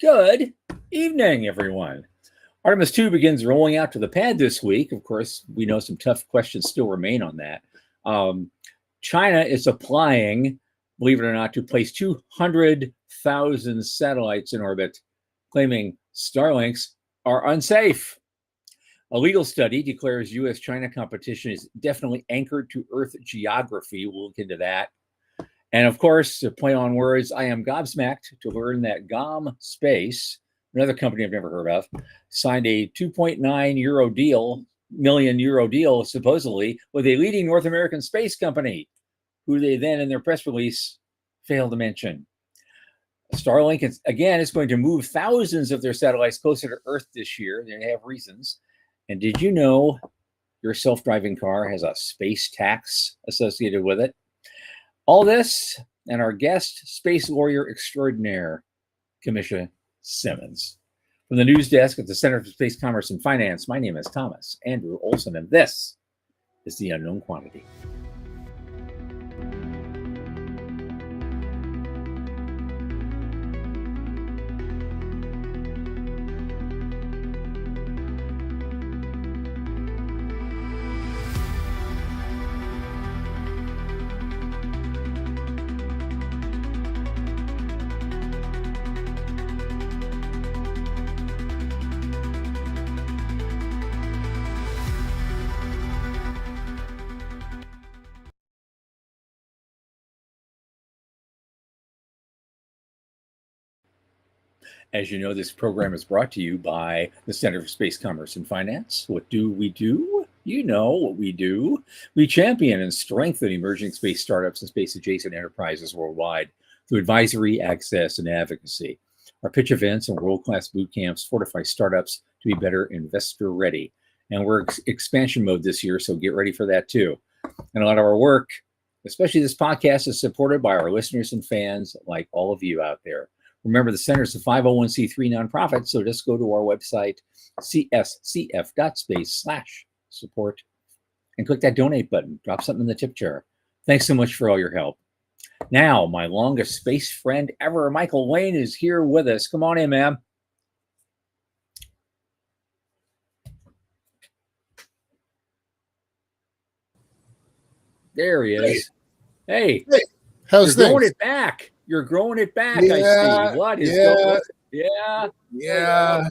Good evening, everyone. Artemis 2 begins rolling out to the pad this week. Of course, we know some tough questions still remain on that. China is applying, believe it or not, to place 200,000 satellites in orbit, claiming Starlinks are unsafe. A legal study declares U.S.-China competition is definitely anchored to Earth geography. We'll look into that. And of course, to play on words, I am gobsmacked to learn that GOM Space, another company I've never heard of, signed a 2.9 million euro deal, supposedly, with a leading North American space company, who they then, in their press release, failed to mention. Starlink, is going to move thousands of their satellites closer to Earth this year. They have reasons. And did you know your self-driving car has a space tax associated with it? All this and our guest, space lawyer extraordinaire, Camisha Simmons. From the news desk at the Center for Space Commerce and Finance, my name is Thomas Andrew Olson, and this is The Unknown Quantity. As you know, this program is brought to you by the Center for Space Commerce and Finance. What do we do? You know what we do. We champion and strengthen emerging space startups and space-adjacent enterprises worldwide through advisory, access, and advocacy. Our pitch events and world-class boot camps fortify startups to be better investor-ready. And we're expansion mode this year, so get ready for that too. And a lot of our work, especially this podcast, is supported by our listeners and fans like all of you out there. Remember, the center is a 501c3 nonprofit, so just go to our website, cscf.space/support, and click that donate button. Drop something in the tip jar. Thanks so much for all your help. Now, my longest space friend ever, Michael Wayne, is here with us. Come on in, ma'am. There he is. Hey. How's You're growing it back. You're growing it back, I see. What is going on? Yeah.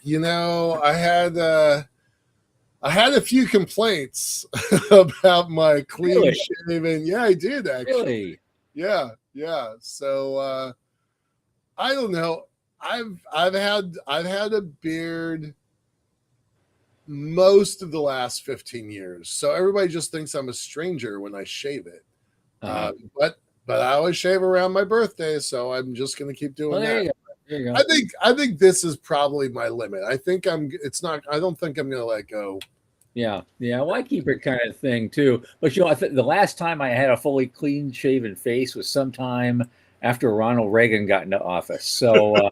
You know, I had a few complaints about my clean shaven. Yeah, I did actually. Really? Yeah. So I don't know. I've had a beard most of the last 15 years. So everybody just thinks I'm a stranger when I shave it. But I always shave around my birthday, so I'm just going to keep doing that. There you go. I think this is probably my limit. I don't think I'm going to let go. Yeah. Well, I keep it kind of thing too. But I think the last time I had a fully clean shaven face was sometime after Ronald Reagan got into office. So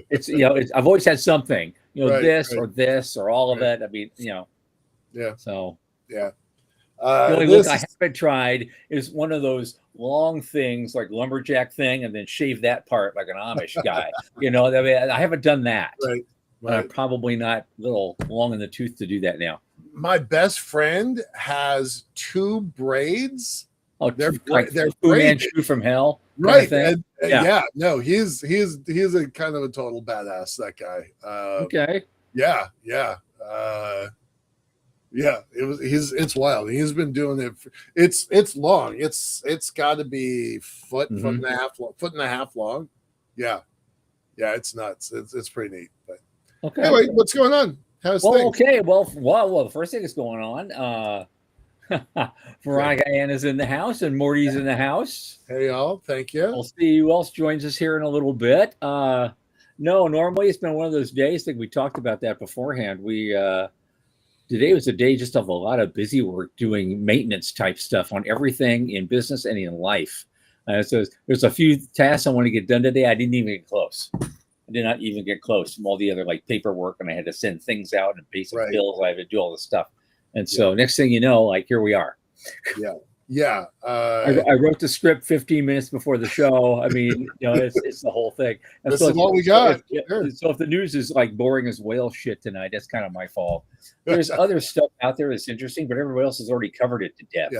I've always had something. Or this or all of it. I mean, Yeah. So yeah. The only look I haven't tried is one of those long things like lumberjack thing, and then shave that part like an Amish guy. I mean, I haven't done that. Right. I'm probably not a little long in the tooth to do that now. My best friend has two braids. Oh, they're Fu Manchu from hell. Right. No, he's a kind of a total badass, that guy. Okay. Yeah. It's wild. He's been doing it. It's long. It's got to be foot and a half long. Yeah. It's nuts. It's pretty neat. But okay. Anyway, what's going on? How's things? Okay. Well, the first thing that's going on. Veronica Ann is in the house and Morty's in the house. Hey y'all, thank you. We'll see who else joins us here in a little bit. No, normally it's been one of those days. I think we talked about that beforehand. Today was a day just of a lot of busy work doing maintenance type stuff on everything in business and in life. So there's a few tasks I want to get done today. I didn't even get close. I did not even get close from all the other paperwork, and I had to send things out and basic bills. I had to do all this stuff. And so next thing you know, here we are. Yeah. I wrote the script 15 minutes before the show. I mean, it's the whole thing. And this is all we got. So if the news is like boring as whale shit tonight, that's kind of my fault. There's other stuff out there that's interesting, but everybody else has already covered it to death.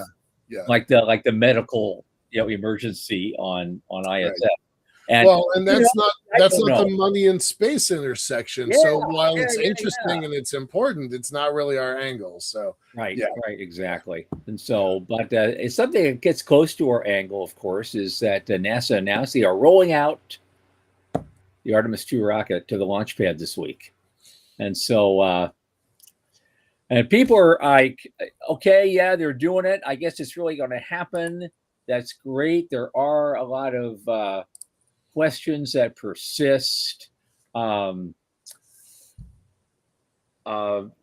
Yeah. Like the medical, emergency on ISS. Right. And that's not the money in space intersection. So while it's interesting and it's important, it's not really our angle. So right, exactly. And so, but it's something that gets close to our angle, of course, is that NASA announced they are rolling out the Artemis 2 rocket to the launch pad this week. And so, and people are like, okay, yeah, they're doing it. I guess it's really going to happen. That's great. There are a lot of questions that persist. I know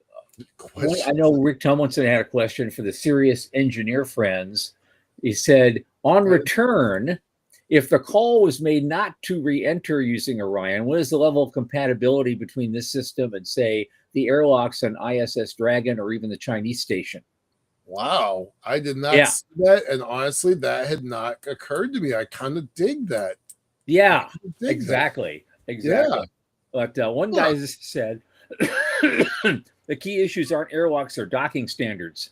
Rick Tomlinson had a question for the serious engineer friends. He said, on return, if the call was made not to re-enter using Orion, what is the level of compatibility between this system and, say, the airlocks on ISS Dragon or even the Chinese station? Wow, I did not see that, and honestly, that had not occurred to me. I kind of dig that. Yeah, exactly. Yeah. But one guy said the key issues aren't airlocks or docking standards,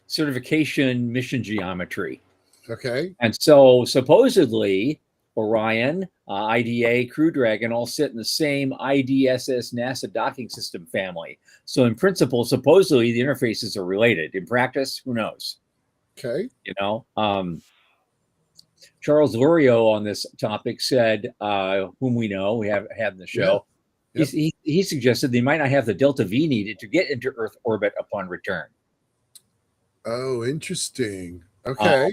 certification, mission geometry. Okay. And so supposedly Orion, IDA, Crew Dragon all sit in the same IDSS NASA docking system family. So in principle, supposedly the interfaces are related. In practice, who knows? Okay. Charles Lurio on this topic said, whom we know, we have had in the show, he suggested they might not have the delta V needed to get into Earth orbit upon return. Oh, interesting. Okay.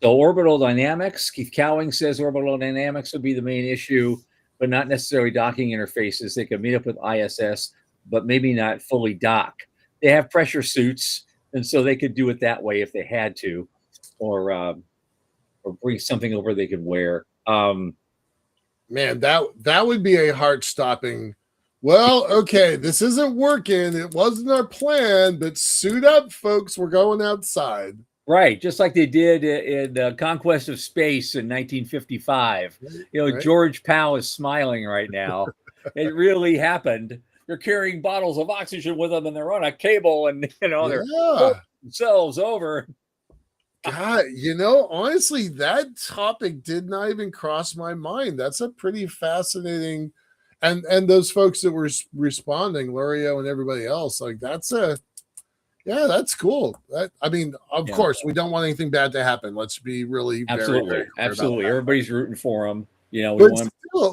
So orbital dynamics, Keith Cowing says orbital dynamics would be the main issue, but not necessarily docking interfaces. They could meet up with ISS, but maybe not fully dock. They have pressure suits, and so they could do it that way if they had to, or bring something over they could wear. Man, that would be a heart-stopping. Well, okay, this isn't working. It wasn't our plan, but suit up, folks. We're going outside. Right, just like they did in Conquest of Space in 1955. George Powell is smiling right now. It really happened. They're carrying bottles of oxygen with them, and they're on a cable, and they're pulling themselves over. God, honestly, that topic did not even cross my mind. That's a pretty fascinating, and those folks that were responding, Lurio and everybody else, like that's cool. Of course, we don't want anything bad to happen. Let's be really absolutely. Everybody's rooting for them. We want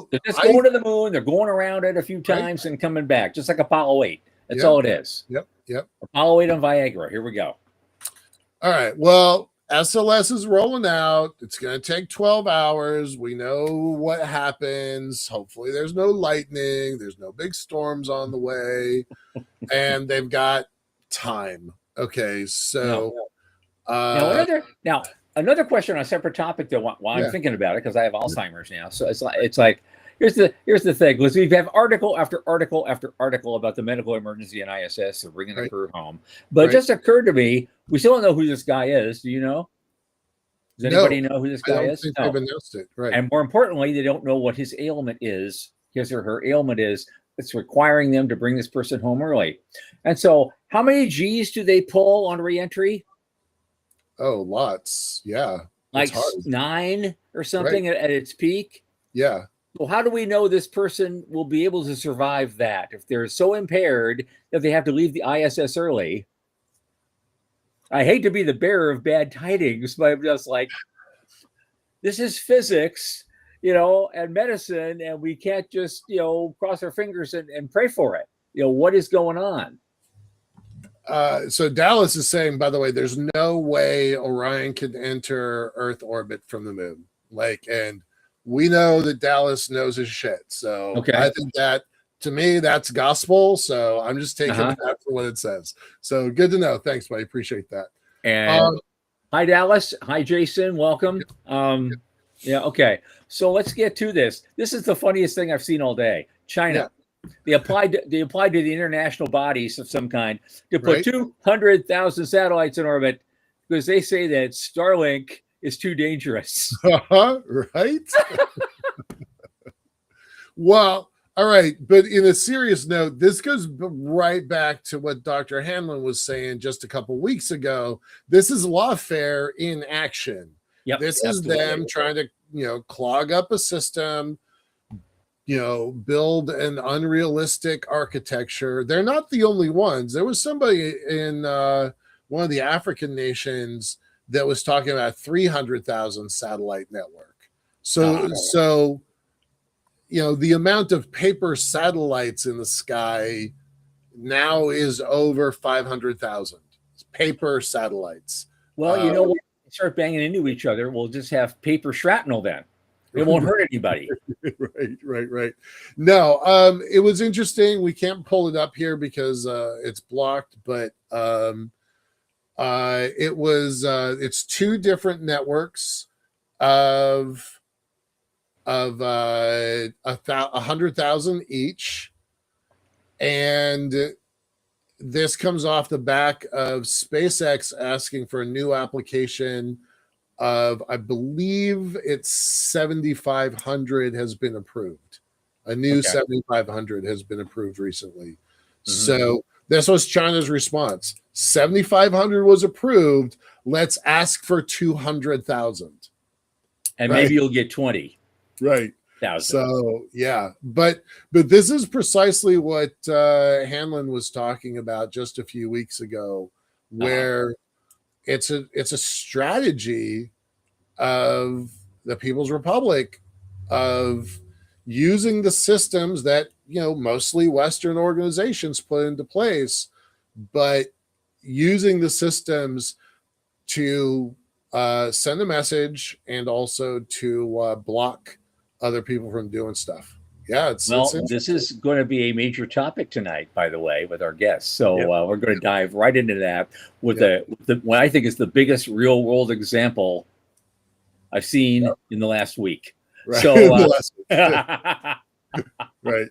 they're just going to the moon. They're going around it a few times and coming back, just like Apollo 8. That's all it is. Yep. Apollo 8 on Viagra. Here we go. All right. Well, SLS is rolling out. It's going to take 12 hours. We know what happens. Hopefully there's no lightning. There's no big storms on the way. And they've got time. Okay. So now another question on a separate topic though, while I'm thinking about it, because I have Alzheimer's now. So it's like here's the thing. Because we have article after article after article about the medical emergency in ISS or bringing the crew home. But it just occurred to me, we still don't know who this guy is. Do you know? Does anybody know who this guy is? Think they've announced it. Right. And more importantly, they don't know what his ailment is. His or her ailment is. It's requiring them to bring this person home early. And so how many G's do they pull on reentry? Oh, lots. Yeah. Like 9 or something at its peak. Yeah. Well, how do we know this person will be able to survive that if they're so impaired that they have to leave the ISS early? I hate to be the bearer of bad tidings, but I'm just like, this is physics, and medicine, and we can't just, cross our fingers and pray for it. What is going on? So Dallas is saying, by the way, there's no way Orion can enter Earth orbit from the moon. And we know that Dallas knows his shit. So I think that, to me, that's gospel. So I'm just taking that for what it says. So good to know. Thanks, buddy. Appreciate that. And hi, Dallas. Hi, Jason. Welcome. Okay. So let's get to this. This is the funniest thing I've seen all day. China. They applied to the international bodies of some kind to put 200,000 satellites in orbit. because they say that Starlink is too dangerous. Right? Well, all right. But in a serious note, this goes right back to what Dr. Hanlon was saying just a couple weeks ago. This is lawfare in action. Yep, this is them trying to, clog up a system, build an unrealistic architecture. They're not the only ones. There was somebody in one of the African nations that was talking about 300,000 satellite network. So the amount of paper satellites in the sky now is over 500,000 paper satellites. Well, when we start banging into each other, we'll just have paper shrapnel then. It won't hurt anybody. Right. No, it was interesting. We can't pull it up here because it's blocked, but it's two different networks of 100,000 each, and this comes off the back of SpaceX asking for a new application of, I believe it's 7,500 has been approved. A new 7,500 has been approved recently. Mm-hmm. So this was China's response. 7,500 was approved. Let's ask for 200,000. And maybe you'll get 20. Right. So yeah, but this is precisely what Hanlon was talking about just a few weeks ago, where it's a strategy of the People's Republic of using the systems that mostly Western organizations put into place, but using the systems to send a message and also to block other people from doing stuwn Yeah, this is going to be a major topic tonight, by the way, with our guests. So we're going to dive right into that with what I think is the biggest real world example I've seen in the last week. Right. So, right.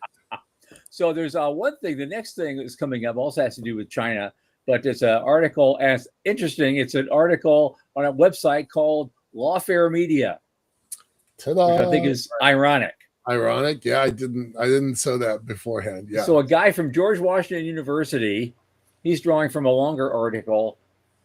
So there's one thing. The next thing that's coming up also has to do with China, but it's an article as interesting. It's an article on a website called Lawfare Media. Ta-da. Which I think is ironic. Ironic, yeah. I didn't say that beforehand. Yeah. So a guy from George Washington University, he's drawing from a longer article,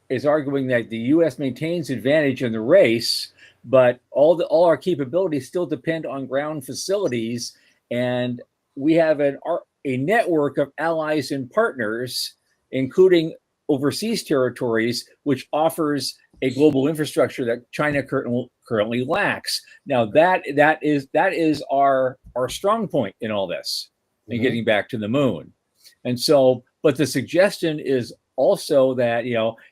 is arguing that the U.S. maintains advantage in the race, but all our capabilities still depend on ground facilities, and we have a network of allies and partners, including overseas territories, which offers a global infrastructure that China currently lacks. Now that is our strong point in all this, and getting back to the moon. And so, but the suggestion is also that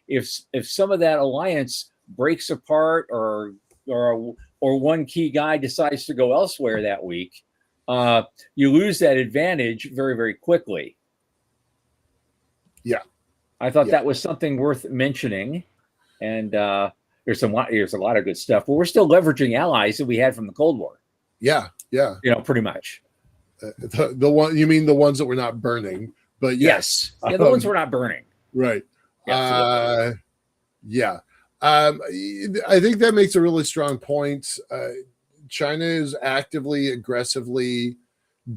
if some of that alliance breaks apart, or one key guy decides to go elsewhere that week, you lose that advantage very, very quickly. Yeah, I thought that was something worth mentioning. And there's a lot of good stuff, but we're still leveraging allies that we had from the Cold War. Yeah. Pretty much. The one, you mean the ones that were not burning? But yes, the ones we're not burning. Right. I think that makes a really strong point. China is aggressively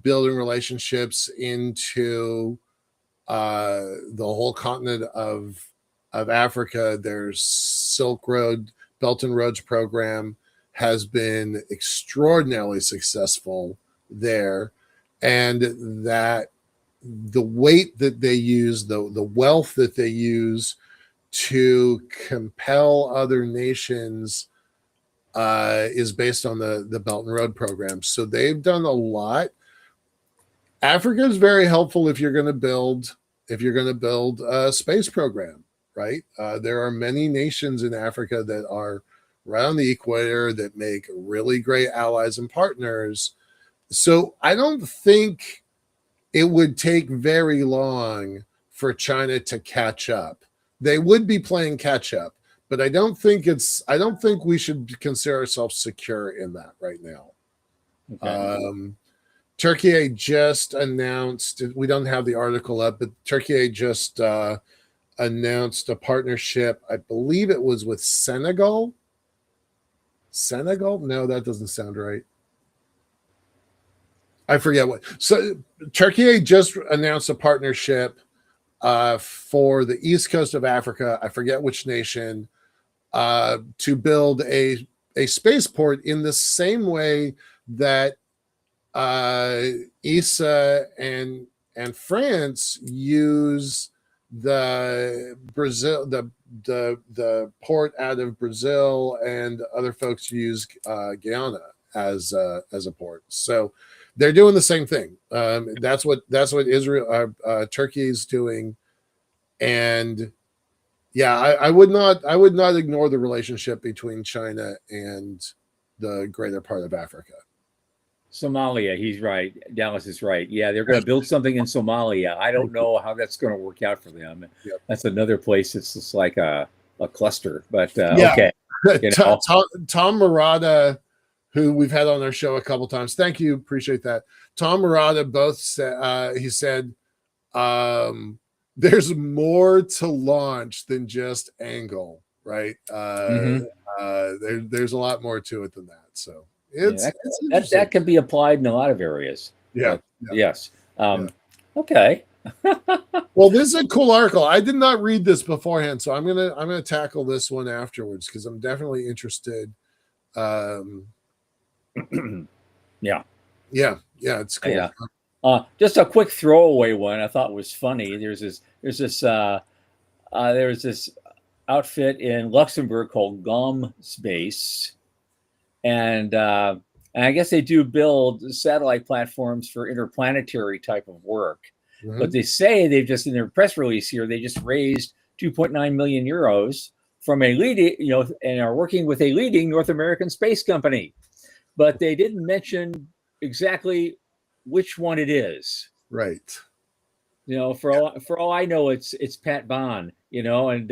building relationships into the whole continent of Africa. Their Silk Road, Belt and Roads program has been extraordinarily successful there, and that the weight that they use, the wealth that they use to compel other nations is based on the Belt and Road program. So they've done a lot. Africa is very helpful if you're going to build a space program. Right. There are many nations in Africa that are right on the equator that make really great allies and partners. So I don't think it would take very long for China to catch up. They would be playing catch up, but I don't think we should consider ourselves secure in that right now. Okay. Turkey just announced, we don't have the article up, but Turkey just announced a partnership. I believe it was with Senegal. Senegal? No, that doesn't sound right. I forget what. So Turkey just announced a partnership for the east coast of Africa. I forget which nation, to build a spaceport in the same way that ESA and France use the Brazil, the port out of Brazil, and other folks use Guyana as a port. So they're doing the same thing. That's what Israel, Turkey is doing, and yeah, I would not ignore the relationship between China and the greater part of Africa. Somalia, he's right. Dallas is right. Yeah, they're going to build something in Somalia. I don't know how that's going to work out for them. Yep. That's another place that's just like a cluster. But okay. Tom Murata, who we've had on our show a couple times. Thank you. Appreciate that. Tom Murata both said, he said, there's more to launch than just angle, right? There's a lot more to it than that. So that can be applied in a lot of areas. Yeah. Yes. Okay. Well, this is a cool article. I did not read this beforehand, so I'm gonna tackle this one afterwards because I'm definitely interested. Yeah, it's cool. Yeah. Just a quick throwaway one I thought was funny. There's this outfit in Luxembourg called GOM Space, and I guess they do build satellite platforms for interplanetary type of work. Mm-hmm. But they say they've just, in their press release here, they just raised 2.9 million euros from a leading, and are working with a leading North American space company. But they didn't mention exactly which one it is. Right. For all I know, it's Pat Bond, and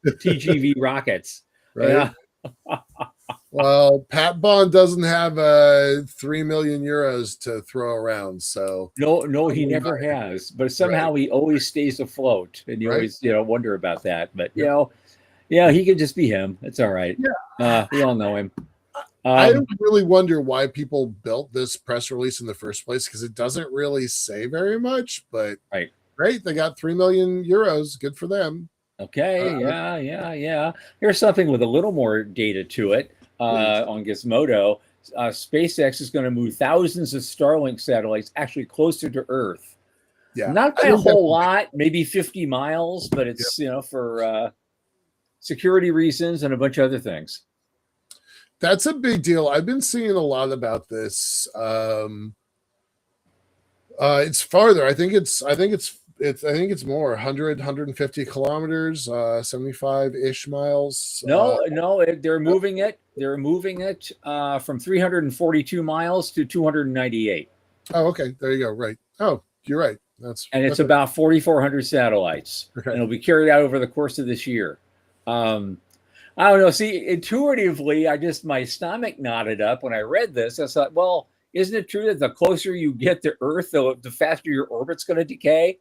TGV rockets. Right. Yeah. Well, Pat Bond doesn't have 3 million euros to throw around, so no, he never has. But somehow he always stays afloat, and you always wonder about that. But he can just be him. It's all right. Yeah, we all know him. I really wonder why people built this press release in the first place, because it doesn't really say very much. But great, they got 3 million euros. Good for them. Okay, yeah. Here's something with a little more data to it. On Gizmodo, SpaceX is going to move thousands of Starlink satellites actually closer to Earth. Yeah, not by a whole lot, maybe 50 miles, but it's for security reasons and a bunch of other things. That's a big deal. I've been seeing a lot about this. It's farther. I think it's more 150 kilometers, 75-ish miles. No, they're moving it. They're moving it from 342 miles to 298. Oh, okay. There you go. Right. Oh, you're right. It's about 4,400 satellites. Okay. And it'll be carried out over the course of this year. I don't know. See, intuitively, my stomach knotted up when I read this. I thought, well, isn't it true that the closer you get to Earth, the faster your orbit's going to decay?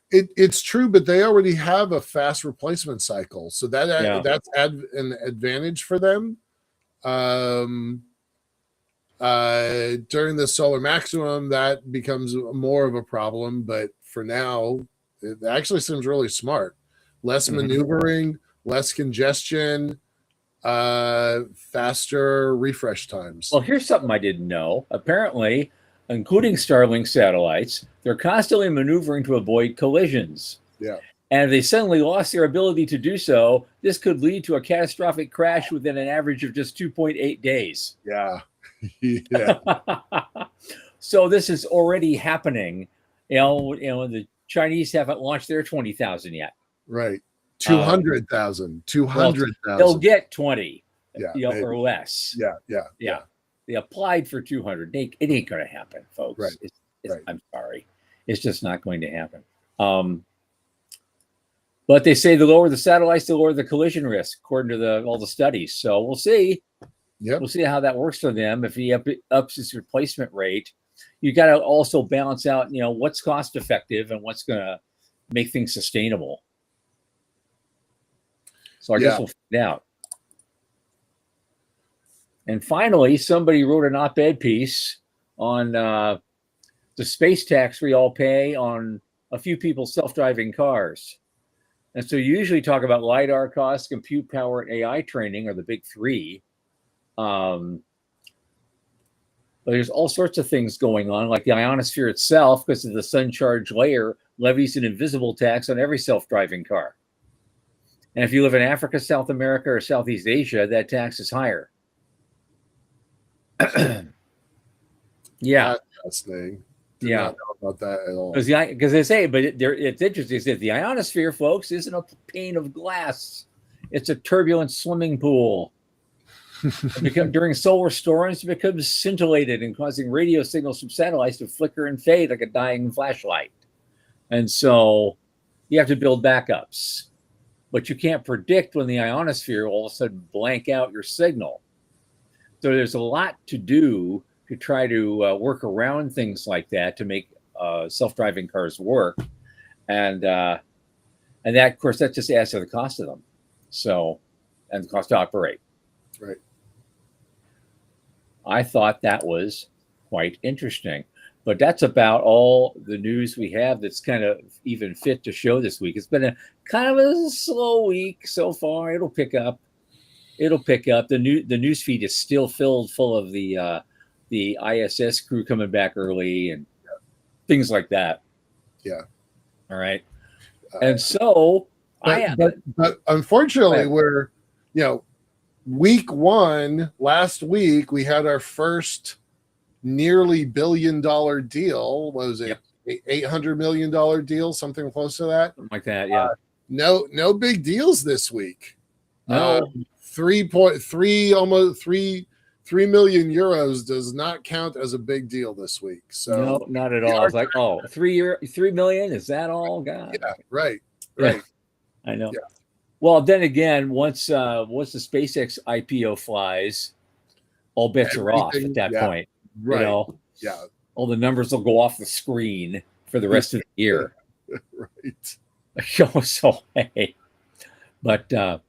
It's true, but they already have a fast replacement cycle, so that's an advantage for them. During the solar maximum, that becomes more of a problem, but for now, it actually seems really smart. Less maneuvering, less congestion, faster refresh times. Well, here's something I didn't know. Apparently, including Starlink satellites, they're constantly maneuvering to avoid collisions. Yeah. And if they suddenly lost their ability to do so, this could lead to a catastrophic crash within an average of just 2.8 days. Yeah. So this is already happening. The Chinese haven't launched their 20,000 yet. Right. 200,000. 200,000. They'll get 20. Yeah. Or less. Yeah. They applied for 200. It ain't going to happen, folks. Right. I'm sorry. It's just not going to happen. But they say the lower the satellites, the lower the collision risk, according to all the studies. So we'll see. Yep. We'll see how that works for them. If he ups his replacement rate, you got to also balance out, what's cost effective and what's going to make things sustainable. So I guess we'll find out. And finally, somebody wrote an op-ed piece on the space tax we all pay on a few people's self-driving cars. And so you usually talk about LiDAR costs, compute power, and AI training are the big three. But there's all sorts of things going on, like the ionosphere itself, because of the sun-charged layer, levies an invisible tax on every self-driving car. And if you live in Africa, South America, or Southeast Asia, that tax is higher. Yeah. That's thing. Did not know about that at all. Because they say, but it's interesting. That the ionosphere, folks, isn't a pane of glass. It's a turbulent swimming pool. During solar storms, it becomes scintillated and causing radio signals from satellites to flicker and fade like a dying flashlight. And so you have to build backups. But you can't predict when the ionosphere will all of a sudden blank out your signal. So there's a lot to do to try to work around things like that to make self-driving cars work. And that, of course, that just adds to the cost of them. So, and the cost to operate. Right. I thought that was quite interesting. But that's about all the news we have that's kind of even fit to show this week. It's been a kind of a slow week so far. It'll pick up. The news feed is still filled full of the ISS crew coming back early and things like that. Yeah. All right. And so but unfortunately, we're, week one, last week, we had our first nearly $1 billion deal. What was it? Yep. $800 million deal, something close to that. Something like that. Yeah. No big deals this week. No. 3 million euros does not count as a big deal this week. So no, not at all. I was like, 3 million? Is that all? God. Yeah, right. Yeah, I know. Yeah. Well, then again, once the SpaceX IPO flies, all bets are off at that point. Right. All the numbers will go off the screen for the rest of the year. Right. So hey, but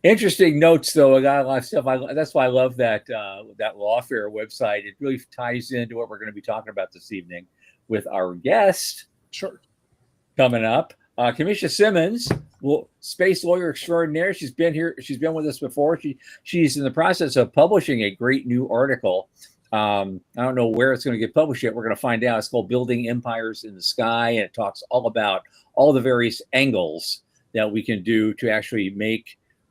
interesting notes though. I got a lot of stuff. That's why I love that Lawfare website. It really ties into what we're going to be talking about this evening with our guest. Sure. Coming up, Camisha Simmons, space lawyer extraordinaire. She's been here. She's been with us before. She's in the process of publishing a great new article. I don't know where it's going to get published yet. We're going to find out. It's called Building Empires in the Sky, and it talks all about all the various angles that we can do to actually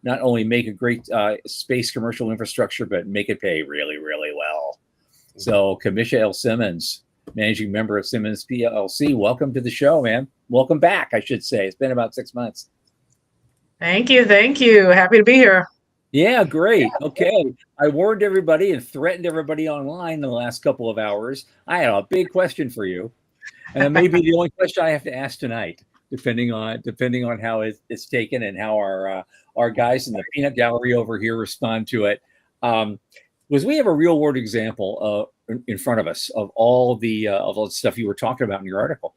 not only make a great space commercial infrastructure, but make it pay really, really well. So Camisha L. Simmons, managing member of Simmons PLLC, welcome to the show, man. Welcome back, I should say. It's been about 6 months. Thank you. Happy to be here. Yeah, great. Okay. I warned everybody and threatened everybody online in the last couple of hours. I had a big question for you. And it may be the only question I have to ask tonight, depending on how it's taken and how our guys in the peanut gallery over here respond to it. Was we have a real world example in front of us of all the stuff you were talking about in your article.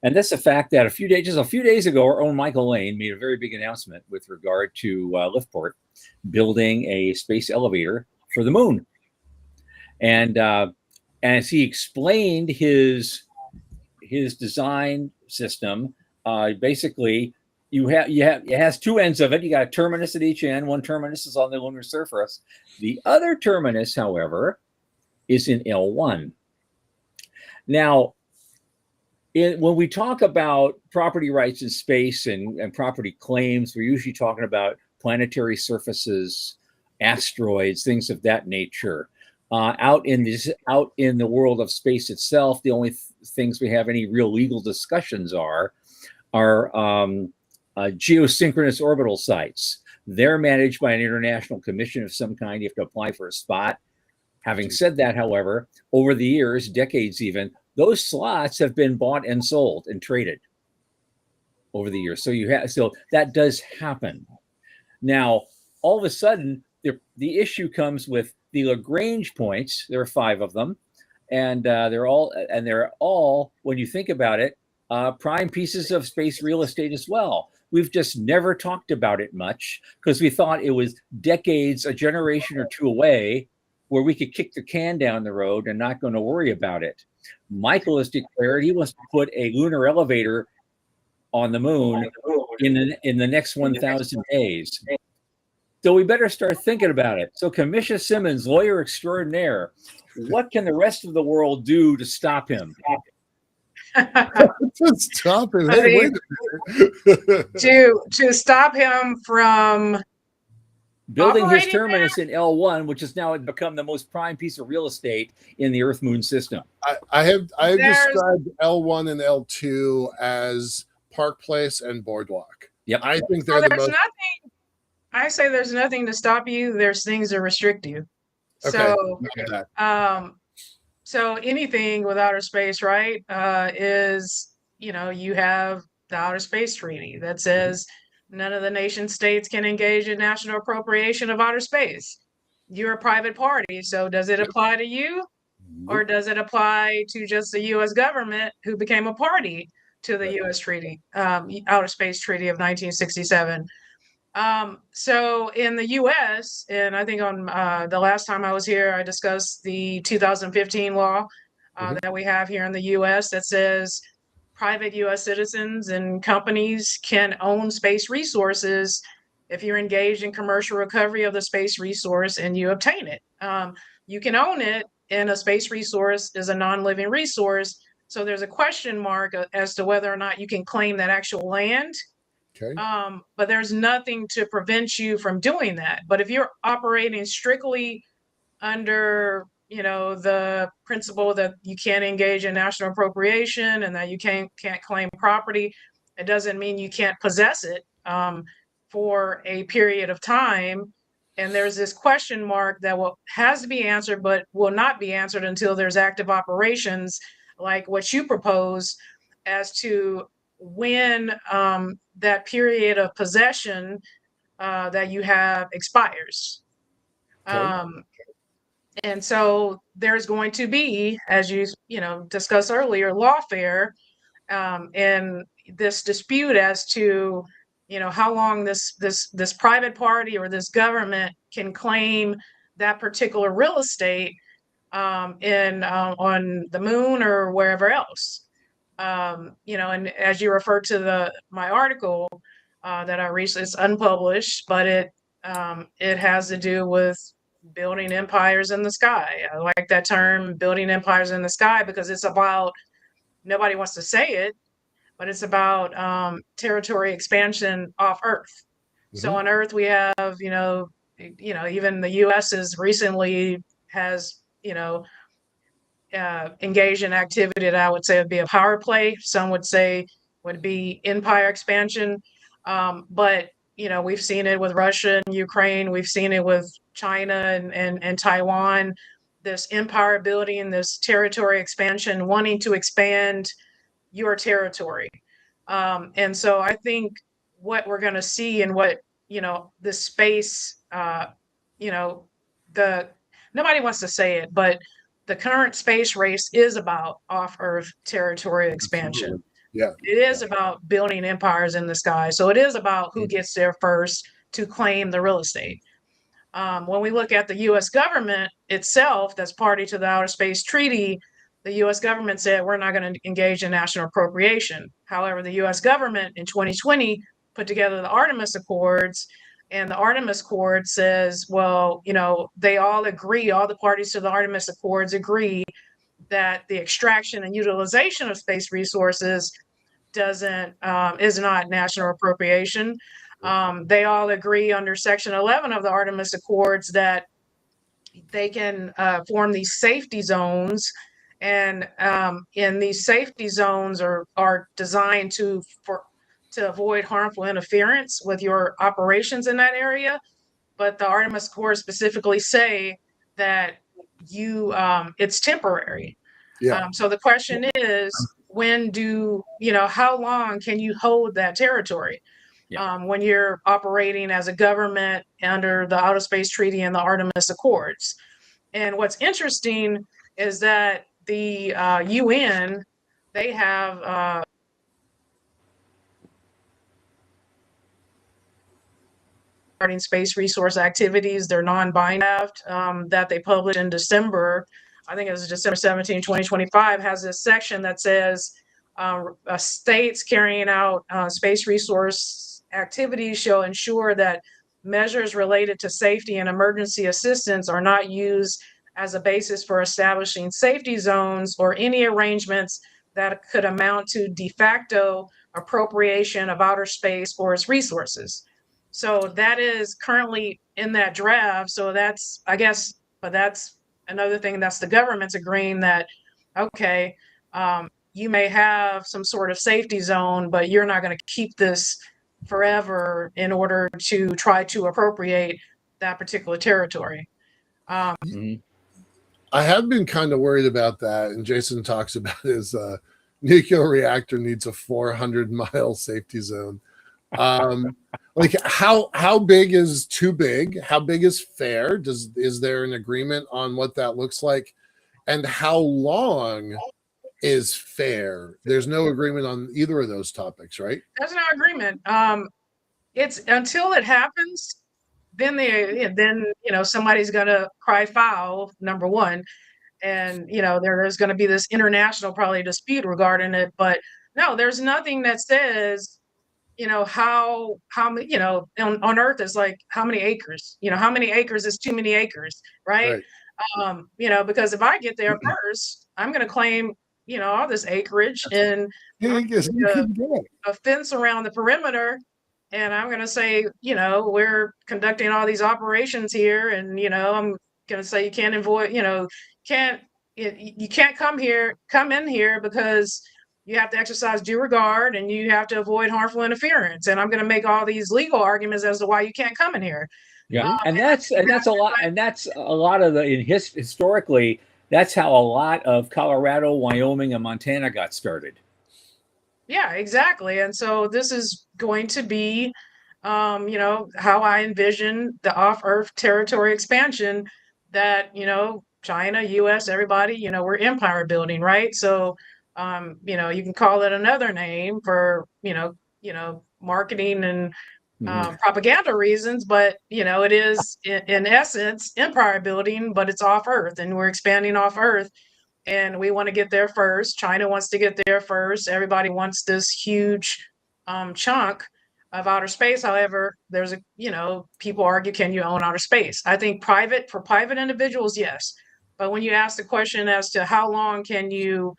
And that's the fact that a few days ago, our own Michael Lane made a very big announcement with regard to Liftport building a space elevator for the moon. And as he explained his design system, basically it has two ends of it. You got a terminus at each end. One terminus is on the lunar surface. The other terminus, however, is in L1. Now, when we talk about property rights in space and property claims, we're usually talking about planetary surfaces, asteroids, things of that nature. Out in the world of space itself, the only things we have any real legal discussions are geosynchronous orbital sites. They're managed by an international commission of some kind. You have to apply for a spot. Having said that, however, over the years, decades even, those slots have been bought and sold and traded over the years. So that does happen. Now, all of a sudden, the issue comes with the Lagrange points. There are 5 of them, and they're all, when you think about it, prime pieces of space real estate as well. We've just never talked about it much because we thought it was decades, a generation or two away, where we could kick the can down the road and not going to worry about it. Michael has declared he wants to put a lunar elevator on the moon in the next 1,000 days. So we better start thinking about it. So Camisha Simmons, lawyer extraordinaire, what can the rest of the world do to stop him? To stop him? Hey, wait a minute. to stop him from building his terminus in L1, which has now become the most prime piece of real estate in the Earth Moon system. I have described L1 and L2 as Park Place and Boardwalk. Yep. I think they're the most. I say there's nothing to stop you. There's things that restrict you. Okay. So anything with outer space, right, is, you have the Outer Space Treaty that says none of the nation states can engage in national appropriation of outer space. You're a private party, so does it apply to you? Or does it apply to just the U.S. government who became a party to the U.S. Treaty, Outer Space Treaty of 1967? So in the U.S., and I think on the last time I was here, I discussed the 2015 law that we have here in the U.S. that says private U.S. citizens and companies can own space resources if you're engaged in commercial recovery of the space resource and you obtain it. You can own it, and a space resource is a non-living resource. So there's a question mark as to whether or not you can claim that actual land. Okay. But there's nothing to prevent you from doing that. But if you're operating strictly under, the principle that you can't engage in national appropriation and that you can't claim property, it doesn't mean you can't possess it for a period of time. And there's this question mark that has to be answered, but will not be answered until there's active operations like what you propose, as to when that period of possession that you have expires. Okay. And so there's going to be, as you discussed earlier, lawfare and this dispute as to how long this private party or this government can claim that particular real estate on the moon or wherever else. And as you refer to my article that I recently, it's unpublished, but it has to do with building empires in the sky. I like that term, building empires in the sky, because it's about, nobody wants to say it, but it's about territory expansion off Earth. So on Earth we have, even the U.S. has engaged in activity that I would say would be a power play. Some would say would be empire expansion. But we've seen it with Russia and Ukraine. We've seen it with China and Taiwan. This empire building, this territory expansion, wanting to expand your territory. And so I think what we're going to see and what, this space, nobody wants to say it, but the current space race is about off-Earth territory expansion. Absolutely. Yeah. It is about building empires in the sky. So it is about who gets there first to claim the real estate. When we look at the U.S. government itself, that's party to the Outer Space Treaty, the U.S. government said we're not going to engage in national appropriation. However, the U.S. government in 2020 put together the Artemis Accords, and the Artemis Accord says, well, they all agree, all the parties to the Artemis Accords agree that the extraction and utilization of space resources is not national appropriation. They all agree under Section 11 of the Artemis Accords that they can form these safety zones, and in these safety zones are designed to avoid harmful interference with your operations in that area. But the Artemis Accords specifically say that it's temporary. Yeah. So the question is, how long can you hold that territory? Yeah. When you're operating as a government under the Outer Space Treaty and the Artemis Accords. And what's interesting is that the UN, they have regarding space resource activities, their non-binding draft that they published in December, I think it was December 17, 2025, has this section that says states carrying out space resource activities shall ensure that measures related to safety and emergency assistance are not used as a basis for establishing safety zones or any arrangements that could amount to de facto appropriation of outer space or its resources. So that is currently in that draft. So that's, I guess, but that's another thing, that's the government's agreeing that, okay, you may have some sort of safety zone, but you're not going to keep this forever in order to try to appropriate that particular territory. I have been kind of worried about that, and Jason talks about his nuclear reactor needs a 400-mile safety zone. Like how big is too big? How big is fair? Is there an agreement on what that looks like? And how long is fair? There's no agreement on either of those topics, right? There's no agreement. It's until it happens, then somebody's gonna cry foul, number one. And there's going to be this international probably dispute regarding it, but no, there's nothing that says how many on Earth is like how many acres, how many acres is too many acres, right? Because if I get there first, I'm going to claim all this acreage and a fence around the perimeter, and I'm going to say we're conducting all these operations here, and I'm going to say you can't avoid you can't come in here because you have to exercise due regard and you have to avoid harmful interference. And I'm going to make all these legal arguments as to why you can't come in here. Yeah, and that's a lot of historically, that's how a lot of Colorado, Wyoming, and Montana got started. Yeah, exactly. And so this is going to be, how I envision the off-Earth territory expansion that, China, US, everybody, we're empire building, right? So, you can call it another name for, marketing and propaganda reasons, but, it is in essence empire building, but it's off Earth and we're expanding off Earth and we want to get there first. China wants to get there first. Everybody wants this huge chunk of outer space. However, there's people argue, can you own outer space? I think for private individuals, yes. But when you ask the question as to how long can you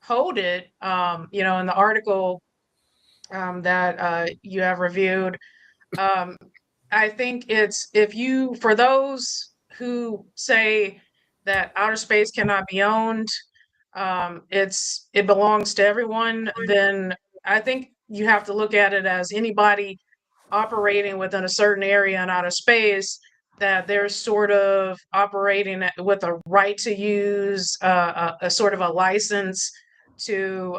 hold it, in the article that you have reviewed, I think it's for those who say that outer space cannot be owned, it belongs to everyone, then I think you have to look at it as anybody operating within a certain area in outer space, that they're sort of operating with a right to use a sort of a license to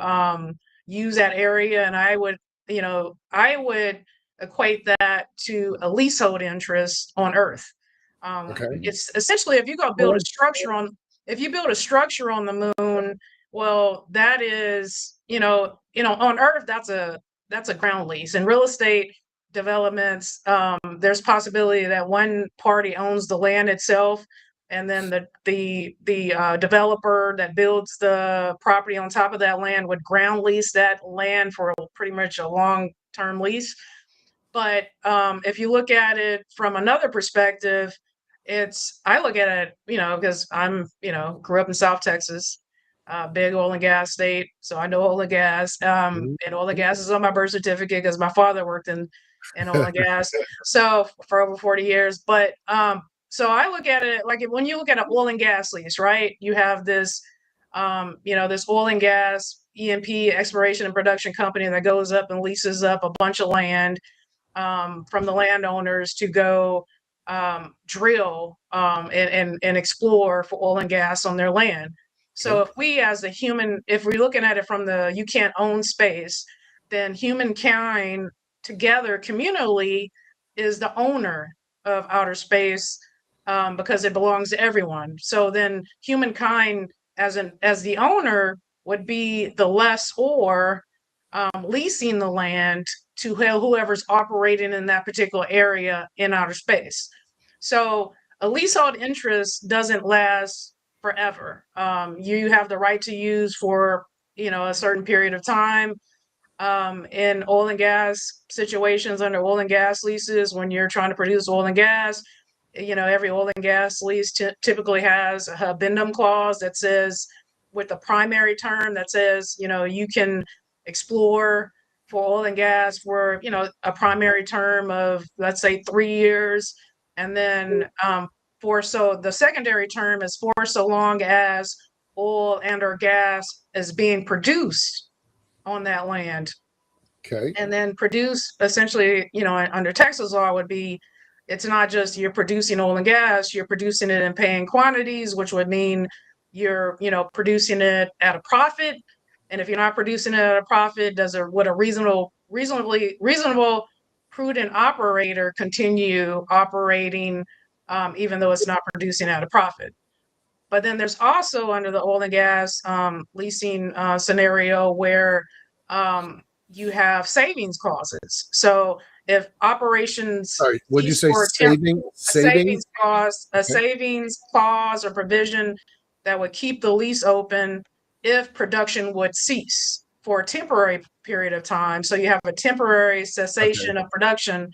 use that area. And I would equate that to a leasehold interest on Earth. It's essentially, if you build a structure on the moon, well, that is, on Earth, that's a ground lease. And real estate developments, there's possibility that one party owns the land itself, and then the developer that builds the property on top of that land would ground lease that land for pretty much a long-term lease. But if you look at it from another perspective, I look at it, because I'm, grew up in South Texas, big oil and gas state. So I know oil and gas, and oil and gas is on my birth certificate because my father worked in oil and gas. So for over 40 years. But so I look at it like when you look at an oil and gas lease, right? You have this, this oil and gas E&P exploration and production company that goes up and leases up a bunch of land from the landowners to go drill and explore for oil and gas on their land. So if we as a human, if we're looking at it from the you can't own space, then humankind together communally is the owner of outer space because it belongs to everyone. So then humankind as the owner would be the lessor leasing the land to whoever's operating in that particular area in outer space. So a leasehold interest doesn't last forever. You have the right to use for, a certain period of time. In oil and gas situations under oil and gas leases, when you're trying to produce oil and gas, every oil and gas lease typically has a addendum clause that says, with the primary term that says, you can explore for oil and gas for, a primary term of, let's say, 3 years. And then the secondary term is for so long as oil and or gas is being produced on that land. Okay. And then produce, essentially, under Texas law would be, it's not just you're producing oil and gas, you're producing it in paying quantities, which would mean you're, producing it at a profit. And if you're not producing it at a profit, would a reasonable, prudent operator continue operating, even though it's not producing at a profit? But then there's also, under the oil and gas leasing scenario, where you have savings clauses. So if operations, sorry, what did you say? savings clause, a savings clause or provision that would keep the lease open if production would cease for a temporary period of time. So you have a temporary cessation of production.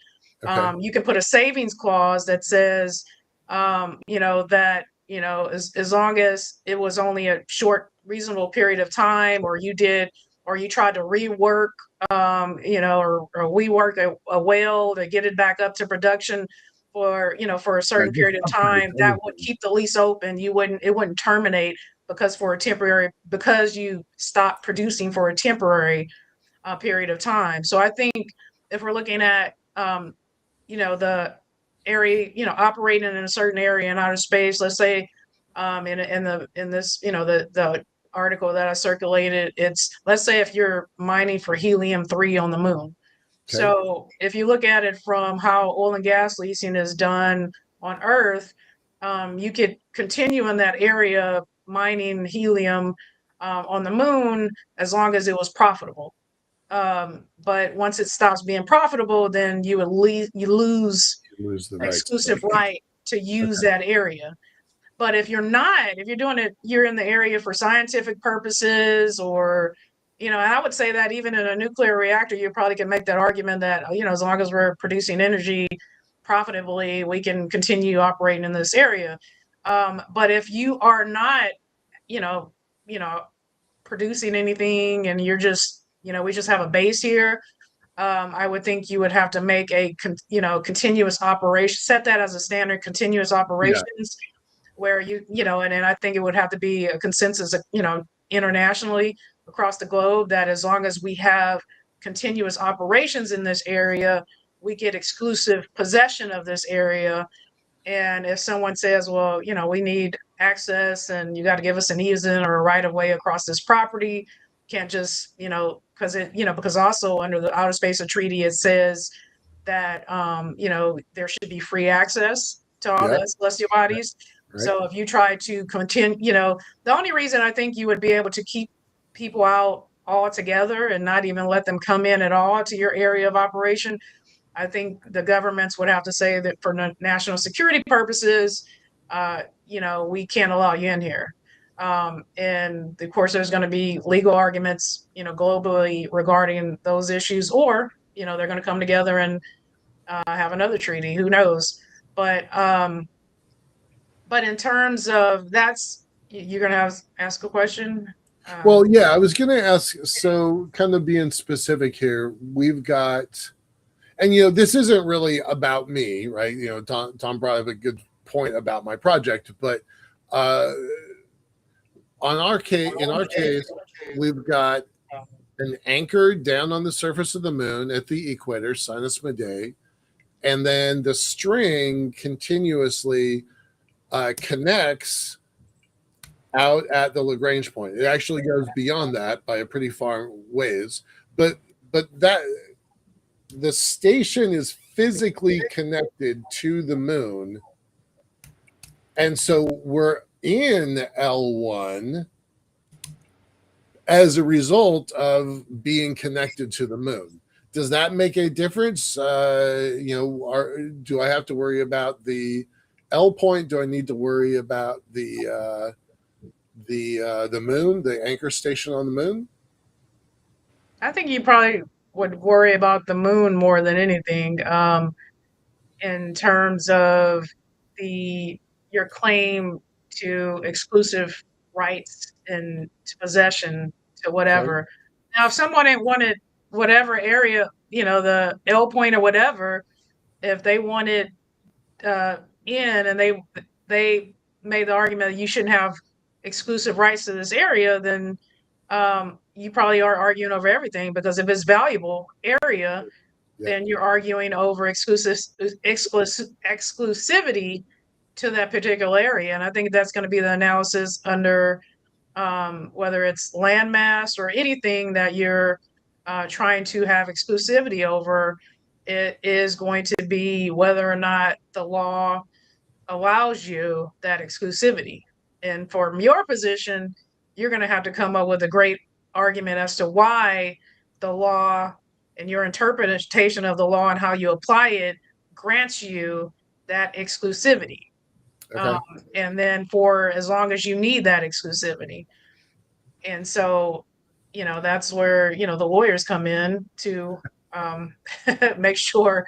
You can put a savings clause that says, that, as long as it was only a short, reasonable period of time, or you tried to rework, or rework a well to get it back up to production for a certain period of time, that would keep the lease open. It wouldn't terminate because you stopped producing for a temporary period of time. So I think if we're looking at, the area, operating in a certain area in outer space, let's say, in this, the article that I circulated, it's, let's say if you're mining for helium-3 on the moon. Okay. So if you look at it from how oil and gas leasing is done on Earth, you could continue in that area mining helium on the moon as long as it was profitable. But once it stops being profitable, then you lose the exclusive right to use that area. But if you're doing it, you're in the area for scientific purposes, or, and I would say that even in a nuclear reactor, you probably can make that argument that, as long as we're producing energy profitably, we can continue operating in this area. But if you are not, producing anything, and you're just, we just have a base here, I would think you would have to make a, continuous operation, set that as a standard continuous operations, where and I think it would have to be a consensus, internationally across the globe, that as long as we have continuous operations in this area, we get exclusive possession of this area. And if someone says, well, we need access and you got to give us an easement or a right of way across this property, can't just, because also under the Outer Space Treaty, it says that, there should be free access to all the celestial bodies. Right. So if you try to continue, the only reason I think you would be able to keep people out altogether and not even let them come in at all to your area of operation, I think the governments would have to say that for national security purposes, we can't allow you in here. And of course, there's going to be legal arguments, globally regarding those issues, or, they're going to come together and have another treaty. Who knows? But in terms of you're going to ask a question. Well, yeah, I was going to ask. So, kind of being specific here, we've got, and this isn't really about me, right? Tom brought up a good point about my project, but in our case, we've got an anchor down on the surface of the moon at the equator, Sinus Medae, and then the string continuously connects out at the Lagrange point. It actually goes beyond that by a pretty far ways, but that the station is physically connected to the moon, and so we're in L1 as a result of being connected to the moon. Does that make a difference? Do I have to worry about the L point? Do I need to worry about the moon, the anchor station on the moon? I think you probably would worry about the moon more than anything, in terms of your claim to exclusive rights and to possession to whatever. Okay. Now, if someone had wanted whatever area, the L point or whatever, if they wanted in and they made the argument that you shouldn't have exclusive rights to this area, then you probably are arguing over everything, because if it's valuable area, then you're arguing over exclusivity to that particular area. And I think that's going to be the analysis under whether it's landmass or anything that you're trying to have exclusivity over. It is going to be whether or not the law allows you that exclusivity. And from your position, you're going to have to come up with a great argument as to why the law and your interpretation of the law and how you apply it grants you that exclusivity. Okay. And then for as long as you need that exclusivity. And so, that's where, the lawyers come in to make sure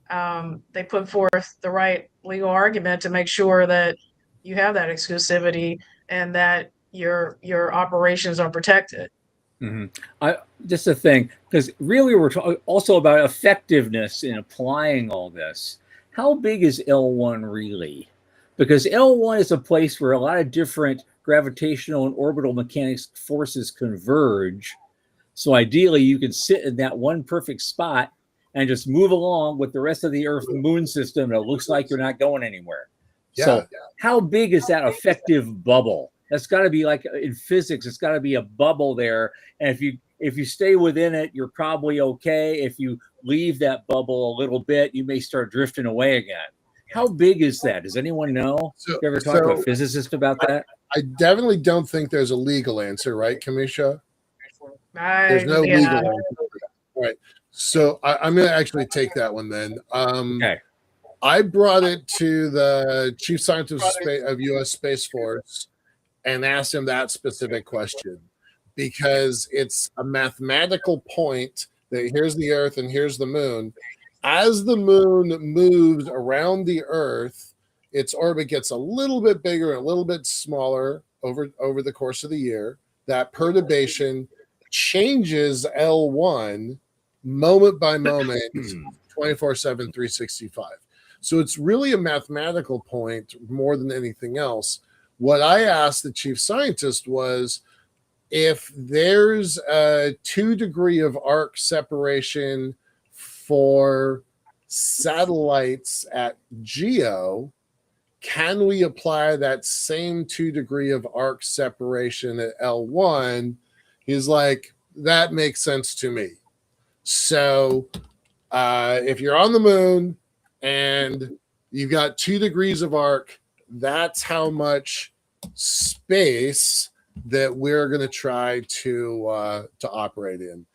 they put forth the right legal argument to make sure that you have that exclusivity and that your operations are protected. Mm-hmm. Just a thing, because really we're talking also about effectiveness in applying all this. How big is L1 really? Because L1 is a place where a lot of different gravitational and orbital mechanics forces converge. So ideally, you can sit in that one perfect spot and just move along with the rest of the Earth moon system, and it looks like you're not going anywhere. Yeah. So how big is that effective bubble? That's got to be like in physics, it's got to be a bubble there. And if you stay within it, you're probably okay. If you leave that bubble a little bit, you may start drifting away again. How big is that? Does anyone know? You ever talked to a physicist about that? I definitely don't think there's a legal answer, right, Camisha? There's no legal answer for that. Right. So I'm going to actually take that one then. Okay. I brought it to the chief scientist of U.S. Space Force and asked him that specific question, because it's a mathematical point that here's the Earth and here's the moon. As the moon moves around the Earth, its orbit gets a little bit bigger and a little bit smaller over the course of the year. That perturbation changes L1 moment by moment, 24/7, 365. So it's really a mathematical point more than anything else. What I asked the chief scientist was, if there's a 2 degree of arc separation for satellites at GEO, can we apply that same 2 degree of arc separation at L1? He's like, that makes sense to me. So if you're on the moon and you've got 2 degrees of arc, that's how much space that we're going to try to operate in.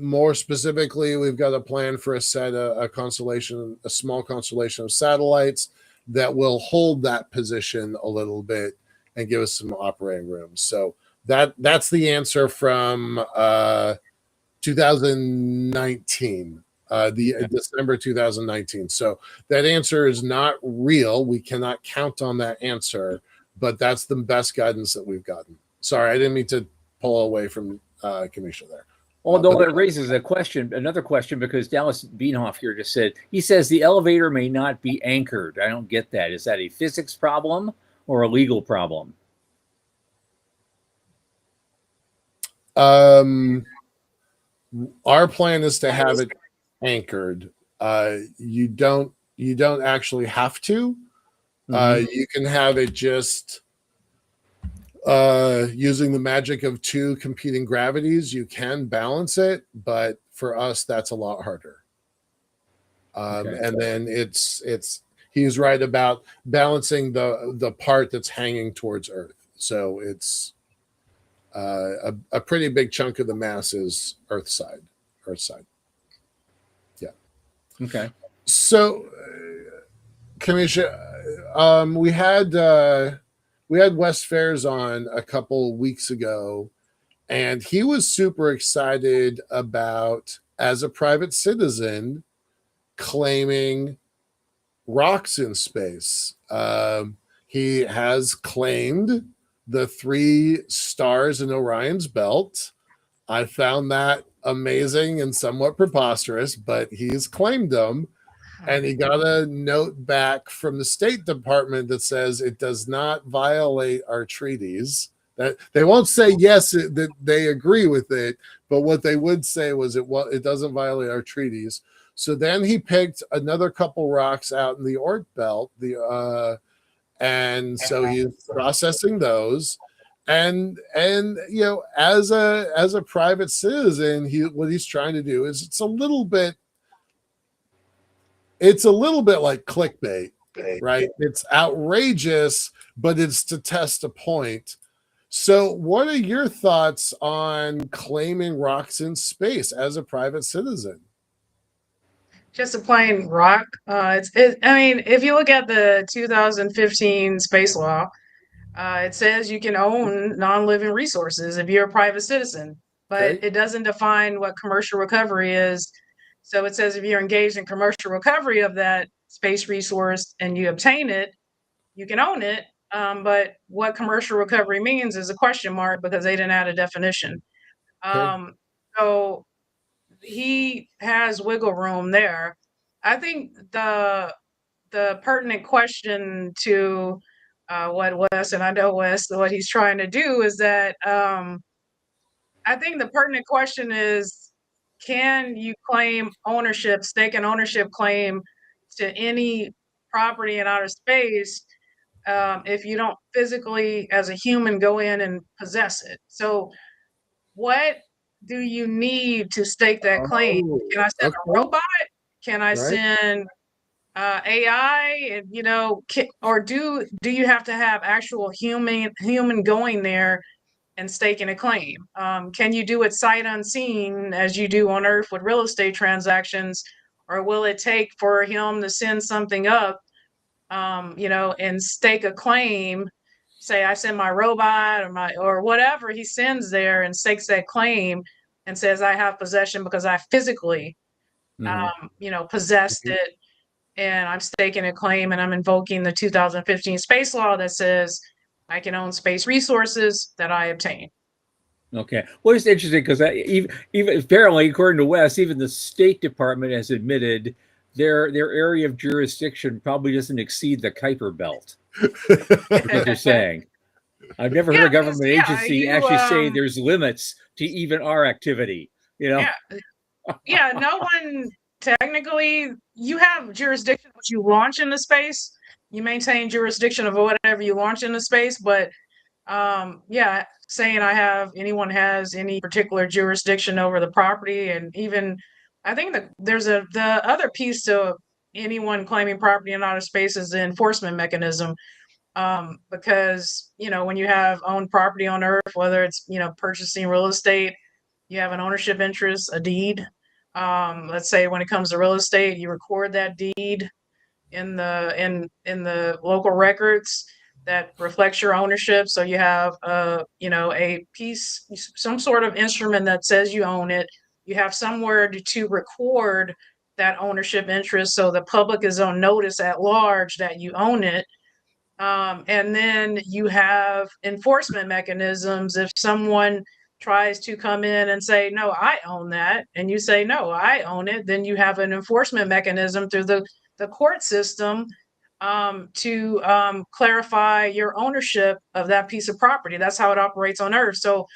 More specifically, we've got a plan for a small constellation of satellites that will hold that position a little bit and give us some operating room. So that's the answer from 2019. December 2019. So that answer is not real. We cannot count on that answer, but that's the best guidance that we've gotten. Sorry, I didn't mean to pull away from Camisha there. Although that raises another question, because Dallas Beanhoff here just said, he says the elevator may not be anchored. I don't get that. Is that a physics problem or a legal problem? Our plan is to have it anchored. You don't actually have to. You can have it just using the magic of 2 competing gravities. You can balance it, but for us, that's a lot harder. And then he's right about balancing the part that's hanging towards Earth. So it's a pretty big chunk of the mass is Earth side. Yeah. Okay. So, Camisha, we had Wes Fairs on a couple weeks ago, and he was super excited about, as a private citizen, claiming rocks in space. He has claimed the 3 stars in Orion's belt. I found that amazing and somewhat preposterous, but he's claimed them. And he got a note back from the State Department that says it does not violate our treaties. That they won't say yes that they agree with it, but what they would say was it doesn't violate our treaties. So then he picked another couple rocks out in the Oort belt, and so he's processing those. And you know, as a private citizen, what he's trying to do is it's a little bit like clickbait, right? It's outrageous, but it's to test a point. So what are your thoughts on claiming rocks in space as a private citizen? Just a plain rock. I mean, if you look at the 2015 space law, it says you can own non-living resources if you're a private citizen, but it doesn't define what commercial recovery is. So it says if you're engaged in commercial recovery of that space resource and you obtain it, you can own it. But what commercial recovery means is a question mark because they didn't add a definition. So he has wiggle room there. I think the pertinent question to what Wes, and I know Wes, what he's trying to do is that I think the pertinent question is, can you claim ownership, stake and ownership claim to any property in outer space if you don't physically, as a human, go in and possess it? So what do you need to stake that claim? Can I send a robot? Can I send AI? And, you know, or do you have to have actual human going there and staking a claim? Can you do it sight unseen as you do on Earth with real estate transactions, or will it take for him to send something up, you know, and stake a claim? Say I send my robot or whatever he sends there and stakes that claim and says I have possession because I physically, you know, possessed it, and I'm staking a claim and I'm invoking the 2015 space law that says I can own space resources that I obtain. Okay. Well, it's interesting because even apparently, according to Wes, even the State Department has admitted their area of jurisdiction probably doesn't exceed the Kuiper Belt. What they're saying. I've never heard a government agency actually say there's limits to even our activity. You know. Yeah. No one technically. You have jurisdiction what you launch into space. You maintain jurisdiction of whatever you launch into space, but saying anyone has any particular jurisdiction over the property, and even I think that there's the other piece to anyone claiming property in outer space is the enforcement mechanism. Because, you know, when you have owned property on Earth, whether it's, you know, purchasing real estate, you have an ownership interest, a deed. Let's say when it comes to real estate, you record that deed in the local records that reflects your ownership. So you have you know, a piece, some sort of instrument that says you own it. You have somewhere to record that ownership interest so the public is on notice at large that you own it. And then you have enforcement mechanisms. If someone tries to come in and say, no, I own that, and you say, no, I own it, then you have an enforcement mechanism through the court system to clarify your ownership of that piece of property. That's how it operates on Earth. So,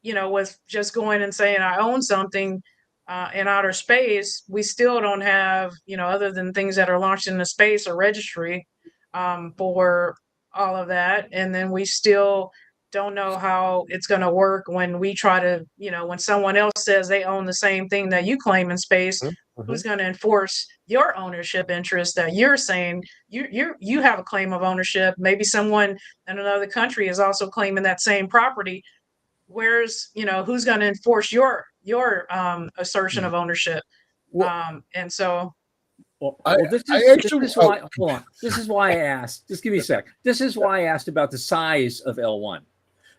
you know, with just going and saying I own something in outer space, we still don't have, you know, other than things that are launched into space, a registry for all of that. And then we still don't know how it's going to work when we try to, you know, when someone else says they own the same thing that you claim in space, who's going to enforce your ownership interest that you're saying you have a claim of ownership. Maybe someone in another country is also claiming that same property. Where's, who's going to enforce your assertion of ownership? And so this is why. Hold on. This is why I asked. Just give me a sec. This is why I asked about the size of L1,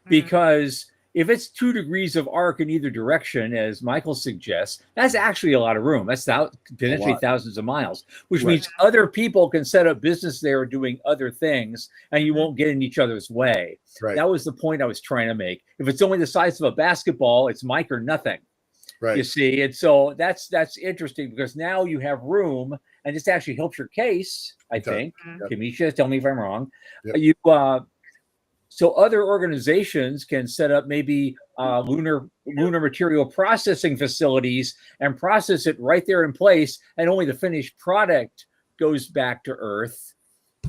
because if it's 2 degrees of arc in either direction, as Michael suggests, that's actually a lot of room. That's potentially thousands of miles, which means other people can set up business there doing other things, and you won't get in each other's way. Right. That was the point I was trying to make. If it's only the size of a basketball, it's Mike or nothing. Right. You see, and so that's interesting, because now you have room, and this actually helps your case, I think. Camisha, tell me if I'm wrong. So other organizations can set up maybe lunar material processing facilities and process it right there in place, and only the finished product goes back to Earth.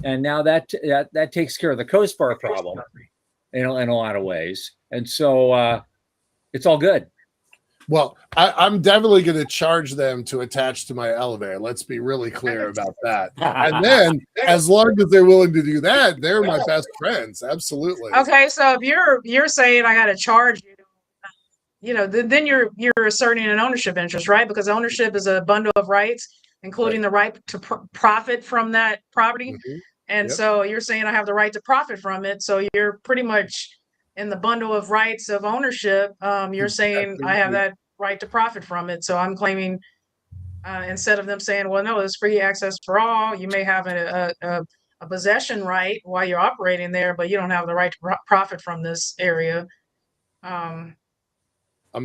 And now that takes care of the COSPAR problem in a lot of ways. And so it's all good. Well, I'm definitely going to charge them to attach to my elevator. Let's be really clear about that. And then, as long as they're willing to do that, they're my best friends. Absolutely. Okay, so if you're saying I got to charge you, then you're asserting an ownership interest, right? Because ownership is a bundle of rights, including the right to profit from that property. And so you're saying I have the right to profit from it. So you're pretty much in the bundle of rights of ownership. You're saying I have that right to profit from it. So I'm claiming, instead of them saying, well, no, it's free access for all, you may have a possession right while you're operating there, but you don't have the right to profit from this area. I'm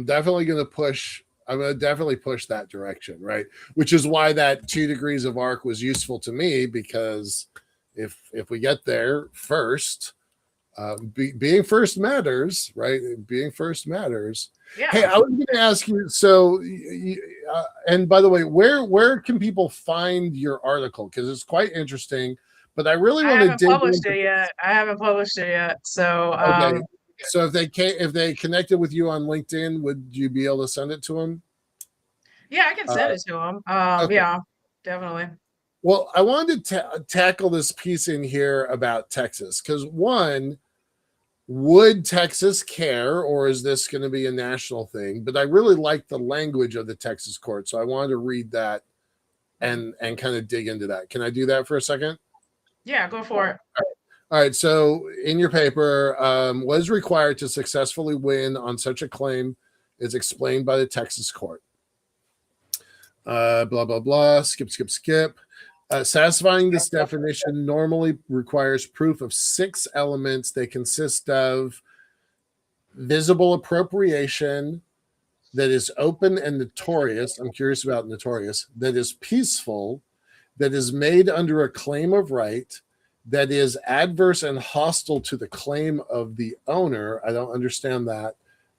definitely going to push that direction, right? Which is why that 2 degrees of arc was useful to me, because if we get there first, being first matters, right? Being first matters. Yeah. Hey, I was going to ask you. So, and by the way, where can people find your article? Because it's quite interesting. But I really want to dig into. I haven't published it yet. So, okay. So if they connected with you on LinkedIn, would you be able to send it to them? Yeah, I can send it to them. Okay. Yeah, definitely. Well, I wanted to tackle this piece in here about Texas, because one, would Texas care, or is this going to be a national thing? But I really like the language of the Texas court, so I wanted to read that and kind of dig into that. Can I do that for a second? Yeah, go for it. All right. So in your paper, what is required to successfully win on such a claim is explained by the Texas court. Blah, blah, blah. Skip. Satisfying this definition normally requires proof of 6 elements. They consist of visible appropriation that is open and notorious. I'm curious about notorious. That is peaceful, that is made under a claim of right, that is adverse and hostile to the claim of the owner. I don't understand that.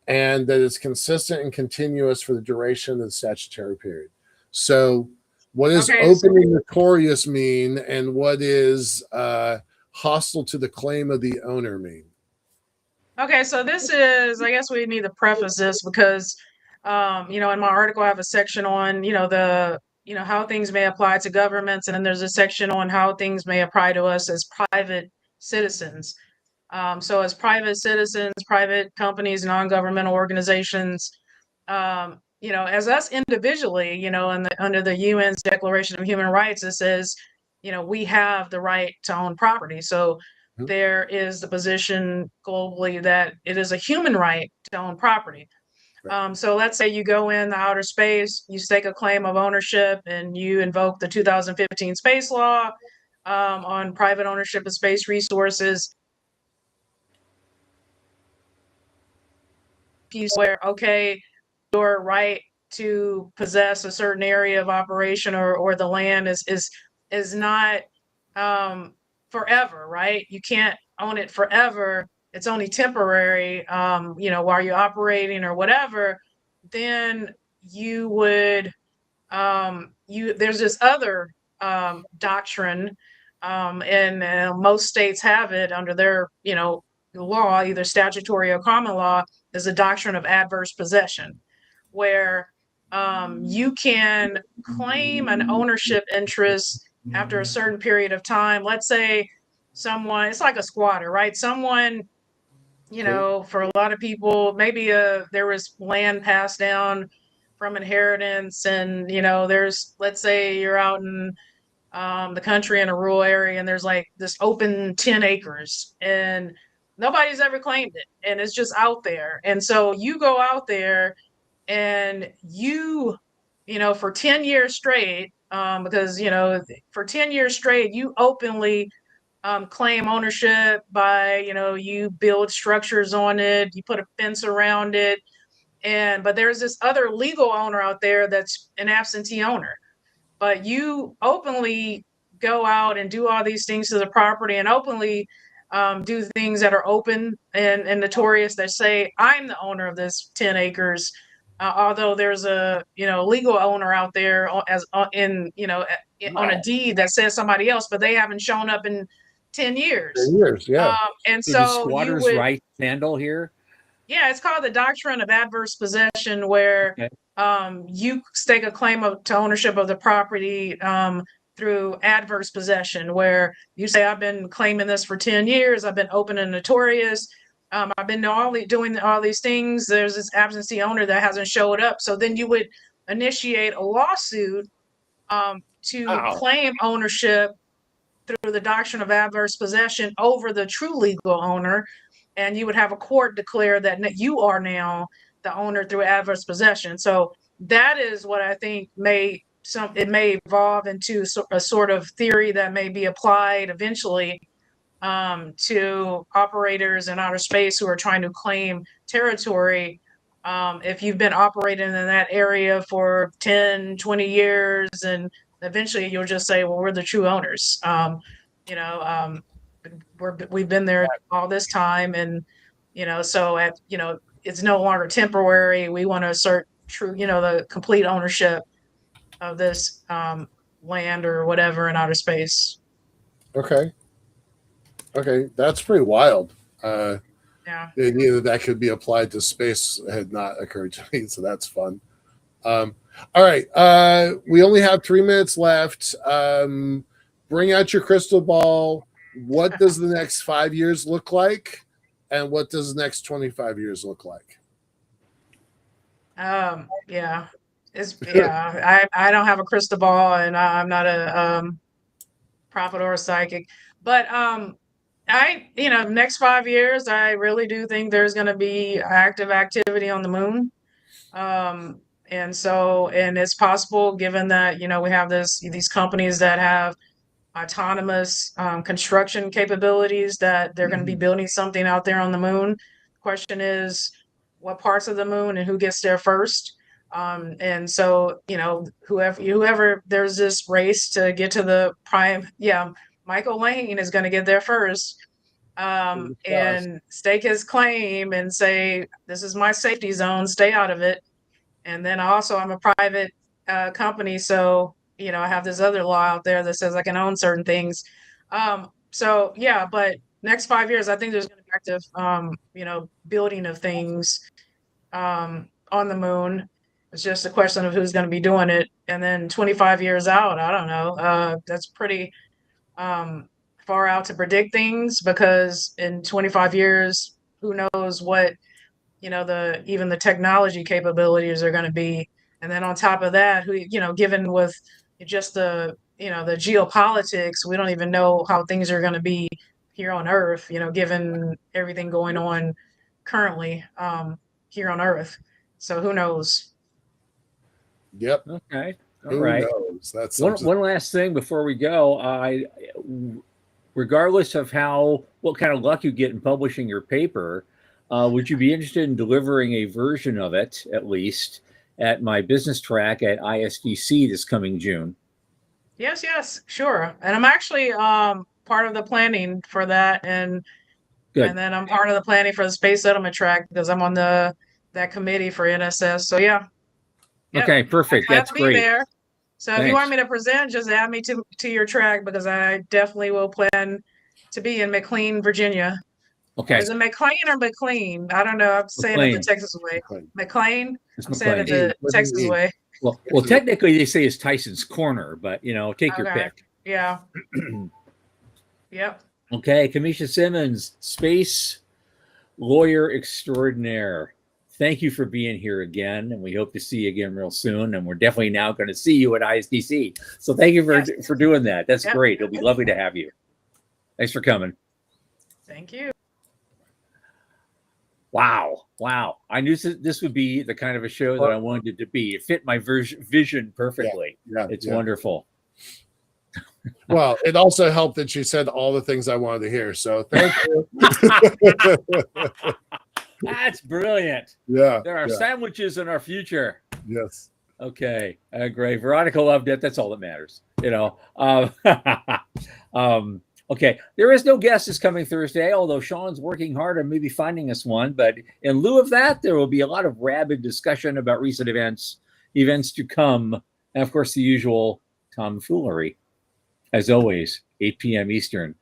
And that is consistent and continuous for the duration of the statutory period. So what does open and notorious mean, and what is hostile to the claim of the owner mean? Okay, so this is, I guess we need to preface this because, in my article I have a section on, how things may apply to governments, and then there's a section on how things may apply to us as private citizens. So as private citizens, private companies, non-governmental organizations, as us individually, under the UN's Declaration of Human Rights, it says, we have the right to own property. So there is the position globally that it is a human right to own property. So let's say you go in the outer space, you stake a claim of ownership, and you invoke the 2015 space law on private ownership of space resources. Piece where, your right to possess a certain area of operation or the land is not forever, right? You can't own it forever. It's only temporary, while you're operating or whatever. Then you would, there's this other doctrine, and most states have it under their, law, either statutory or common law, is a doctrine of adverse possession, where you can claim an ownership interest after a certain period of time. Let's say someone, it's like a squatter, right? Someone, for a lot of people, maybe there was land passed down from inheritance, and let's say you're out in the country in a rural area, and there's like this open 10 acres, and nobody's ever claimed it, and it's just out there. And so you go out there and for 10 years straight, because for 10 years straight you openly claim ownership by you build structures on it, you put a fence around it, but there's this other legal owner out there that's an absentee owner, but you openly go out and do all these things to the property, and openly do things that are open and notorious, that say I'm the owner of this 10 acres, although there's a legal owner out there as on a deed that says somebody else, but they haven't shown up in 10 years. 10 years, yeah. And So so the squatter's right handle here. Yeah, it's called the doctrine of adverse possession, where you stake a claim to ownership of the property through adverse possession, where you say, I've been claiming this for 10 years, I've been open and notorious, I've been doing all these things, there's this absentee owner that hasn't showed up. So then you would initiate a lawsuit to claim ownership through the doctrine of adverse possession over the true legal owner, and you would have a court declare that you are now the owner through adverse possession. So that is what I think may evolve into a sort of theory that may be applied eventually to operators in outer space who are trying to claim territory. If you've been operating in that area for 10, 20 years, and eventually you'll just say, well, we're the true owners. We've been there all this time, and so it's no longer temporary. We want to assert true, the complete ownership of this land or whatever in outer space. Okay, that's pretty wild. Yeah. The idea that could be applied to space had not occurred to me, so that's fun. All right, we only have 3 minutes left. Bring out your crystal ball. What does the next 5 years look like, and what does the next 25 years look like? I don't have a crystal ball, and I'm not a prophet or a psychic, but next 5 years, I really do think there's going to be active activity on the moon. And it's possible, given that, we have these companies that have autonomous construction capabilities, that they're going to be building something out there on the moon. The question is, what parts of the moon and who gets there first? And so, whoever, there's this race to get to the prime. Yeah, Michael Lane is going to get there first and stake his claim and say, this is my safety zone, stay out of it. And then also, I'm a private company, so I have this other law out there that says I can own certain things. But next 5 years, I think there's going to be active, building of things on the moon. It's just a question of who's going to be doing it. And then 25 years out, I don't know. That's pretty far out to predict things, because in 25 years, who knows what even the technology capabilities are going to be. And then on top of that, given with just the geopolitics, we don't even know how things are going to be here on Earth, given everything going on currently here on Earth. So who knows? Yep. Okay. All who right. knows? That's one last thing before we go. Regardless of what kind of luck you get in publishing your paper, would you be interested in delivering a version of it, at least, at my business track at ISDC this coming June? Yes, sure. And I'm actually part of the planning for that, and Good. And then I'm part of the planning for the space settlement track, because I'm on that committee for NSS. So yeah. Okay, perfect. That's great. There. So if you want me to present, just add me to your track, because I definitely will plan to be in McLean, Virginia. Okay. Is it McLean or McLean? I don't know. I'm saying it the Texas way. McLean. It's I'm saying it McLean. the Texas way. Well, technically they say it's Tyson's Corner, but take your pick. Yeah. Yep. Okay, Camisha Simmons, space lawyer extraordinaire. Thank you for being here again, and we hope to see you again real soon. And we're definitely now going to see you at ISDC. So thank you for doing that. That's great. It'll be lovely to have you. Thanks for coming. Thank you. Wow. I knew this would be the kind of a show that I wanted it to be. It fit my vision perfectly. It's wonderful. Well, it also helped that she said all the things I wanted to hear. So thank you. That's brilliant. Yeah. There are sandwiches in our future. Yes. Okay. Great. Veronica loved it. That's all that matters. Okay. There is no guest this coming Thursday, although Sean's working hard on maybe finding us one. But in lieu of that, there will be a lot of rabid discussion about recent events to come, and of course the usual tomfoolery. As always, 8 p.m. Eastern.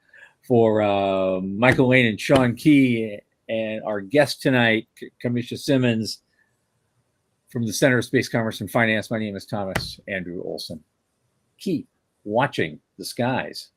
For Michael Lane and Sean Key and our guest tonight, Camisha Simmons from the Center of Space Commerce and Finance, my name is Thomas Andrew Olson. Keep watching the skies.